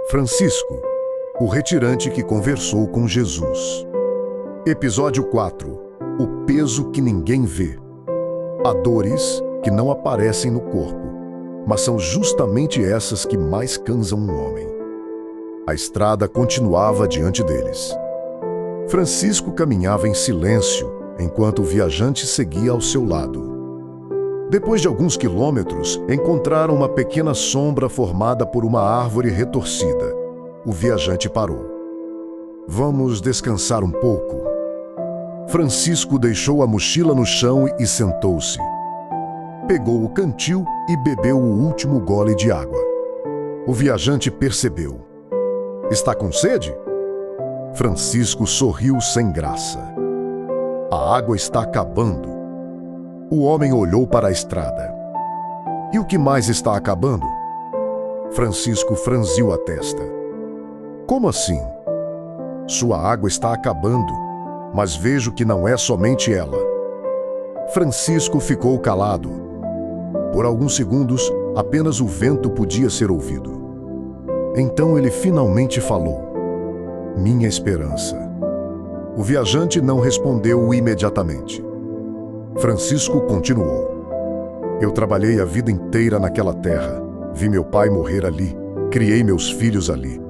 Francisco, o retirante que conversou com Jesus. Episódio 4. O peso que ninguém vê. Há dores que não aparecem no corpo, mas são justamente essas que mais cansam um homem. A estrada continuava diante deles. Francisco caminhava em silêncio, enquanto o viajante seguia ao seu lado. Depois de alguns quilômetros, encontraram uma pequena sombra formada por uma árvore retorcida. O viajante parou. Vamos descansar um pouco. Francisco deixou a mochila no chão e sentou-se. Pegou o cantil e bebeu o último gole de água. O viajante percebeu. Está com sede? Francisco sorriu sem graça. A água está acabando. O homem olhou para a estrada. E o que mais está acabando? Francisco franziu a testa. Como assim? Sua água está acabando, mas vejo que não é somente ela. Francisco ficou calado. Por alguns segundos, apenas o vento podia ser ouvido. Então ele finalmente falou. Minha esperança. O viajante não respondeu imediatamente. Francisco continuou. Eu trabalhei a vida inteira naquela terra. Vi meu pai morrer ali. Criei meus filhos ali.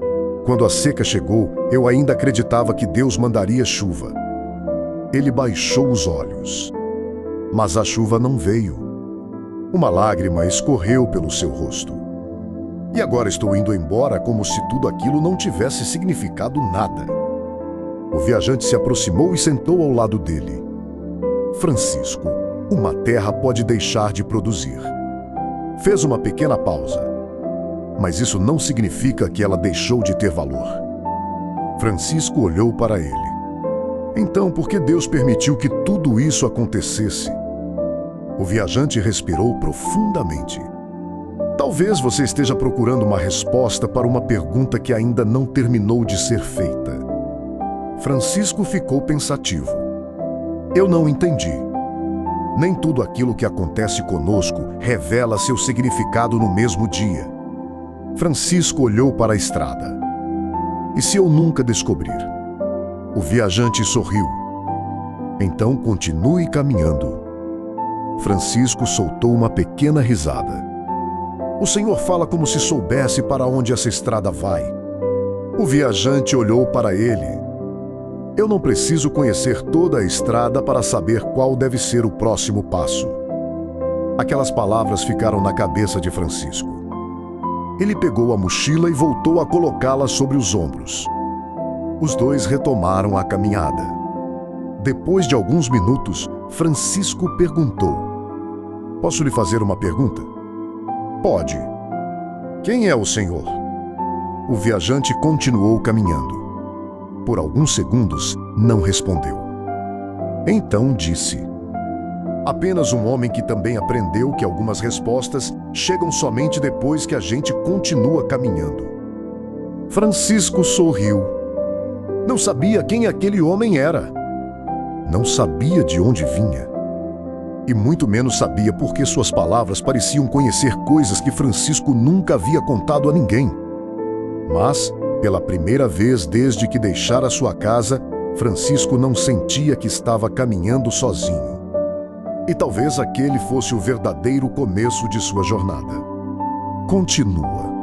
Quando a seca chegou, eu ainda acreditava que Deus mandaria chuva. Ele baixou os olhos. Mas a chuva não veio. Uma lágrima escorreu pelo seu rosto. E agora estou indo embora como se tudo aquilo não tivesse significado nada. O viajante se aproximou e sentou ao lado dele. Francisco, uma terra pode deixar de produzir. Fez uma pequena pausa. Mas isso não significa que ela deixou de ter valor. Francisco olhou para ele. Então, por que Deus permitiu que tudo isso acontecesse? O viajante respirou profundamente. Talvez você esteja procurando uma resposta para uma pergunta que ainda não terminou de ser feita. Francisco ficou pensativo. Eu não entendi. Nem tudo aquilo que acontece conosco revela seu significado no mesmo dia. Francisco olhou para a estrada. E se eu nunca descobrir? O viajante sorriu. Então continue caminhando. Francisco soltou uma pequena risada. O Senhor fala como se soubesse para onde essa estrada vai. O viajante olhou para ele. Eu não preciso conhecer toda a estrada para saber qual deve ser o próximo passo. Aquelas palavras ficaram na cabeça de Francisco. Ele pegou a mochila e voltou a colocá-la sobre os ombros. Os dois retomaram a caminhada. Depois de alguns minutos, Francisco perguntou. Posso lhe fazer uma pergunta? Pode. Quem é o Senhor? O viajante continuou caminhando. Por alguns segundos, não respondeu. Então disse. Apenas um homem que também aprendeu que algumas respostas chegam somente depois que a gente continua caminhando. Francisco sorriu. Não sabia quem aquele homem era. Não sabia de onde vinha. E muito menos sabia por que suas palavras pareciam conhecer coisas que Francisco nunca havia contado a ninguém. Mas, pela primeira vez desde que deixara sua casa, Francisco não sentia que estava caminhando sozinho. E talvez aquele fosse o verdadeiro começo de sua jornada. Continua.